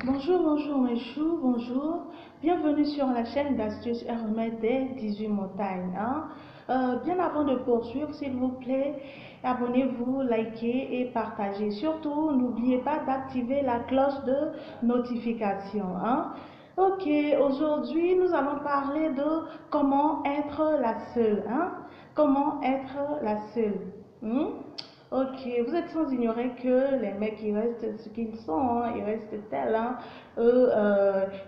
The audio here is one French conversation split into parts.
Bonjour, bonjour mes choux, bonjour. Bienvenue sur la chaîne d'astuces et remèdes des 18 montagnes. Bien avant de poursuivre, s'il vous plaît, abonnez-vous, likez et partagez. Surtout, n'oubliez pas d'activer la cloche de notification. Ok, aujourd'hui, nous allons parler de comment être la seule. Comment être la seule. Hmm? Ok, vous êtes sans ignorer que les mecs, ils restent ce qu'ils sont, ils restent tels. Eux,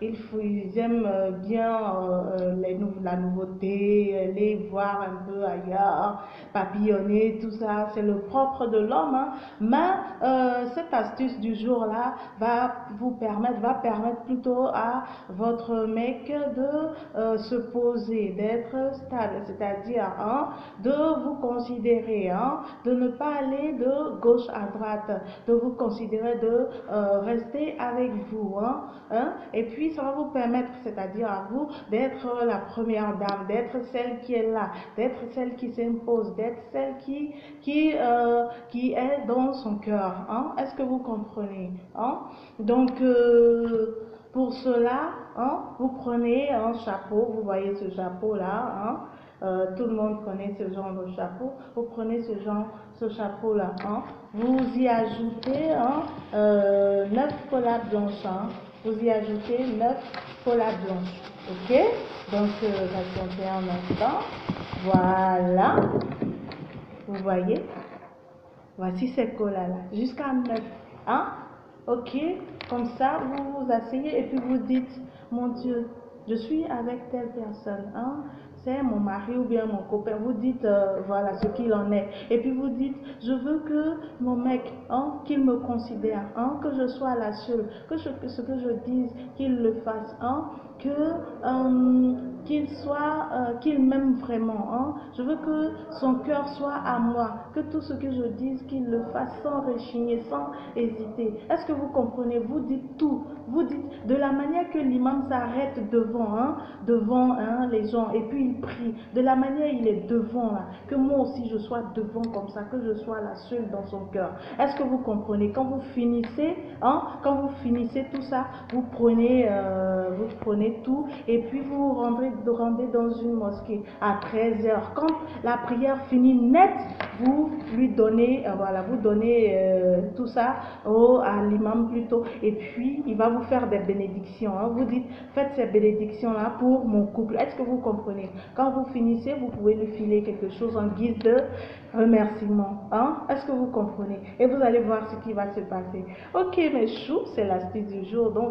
ils aiment bien la nouveauté, aller voir un peu ailleurs, papillonner, tout ça. C'est le propre de l'homme. Mais cette astuce du jour-là va permettre plutôt à votre mec de se poser, d'être stable, c'est-à-dire de vous considérer, de ne pas aller de gauche à droite, de vous considérer, de rester avec vous. Et puis ça va vous permettre, c'est-à-dire à vous, d'être la première dame, d'être celle qui est là, d'être celle qui s'impose, d'être celle qui est dans son cœur. Est-ce que vous comprenez? Donc, pour cela, vous prenez un chapeau, vous voyez ce chapeau-là, tout le monde connaît ce genre de chapeau. Vous prenez ce chapeau-là, vous y ajoutez 9 colas blanches, vous y ajoutez 9 colas blanches, ok? Donc, patientez un instant, voilà, vous voyez, voici ces colas-là, jusqu'à 9, ok? Comme ça, vous vous asseyez et puis vous dites, mon Dieu, je suis avec telle personne, c'est mon mari ou bien mon copain. Vous dites, voilà ce qu'il en est. Et puis vous dites, je veux que mon mec, qu'il me considère, que je sois la seule, que ce que je dise, qu'il le fasse, qu'il m'aime vraiment. Je veux que son cœur soit à moi, que tout ce que je dise, qu'il le fasse sans rechigner, sans hésiter. Est-ce que vous comprenez? Vous dites tout. Vous dites de la manière que l'imam s'arrête devant les gens et puis il prie. De la manière il est devant là, que moi aussi je sois devant comme ça, que je sois la seule dans son cœur. Est-ce que vous comprenez? Quand vous finissez, tout ça, vous prenez tout et puis vous rendez dans une mosquée à 13 heures. Quand la prière finit net, vous lui donnez, vous donnez tout ça à l'imam plutôt, et puis il va vous faire des bénédictions. Vous dites, faites ces bénédictions-là pour mon couple. Est-ce que vous comprenez? Quand vous finissez, vous pouvez lui filer quelque chose en guise de remerciement. Est-ce que vous comprenez? Et vous allez voir ce qui va se passer. Ok, mes choux, c'est l'astuce du jour. Donc,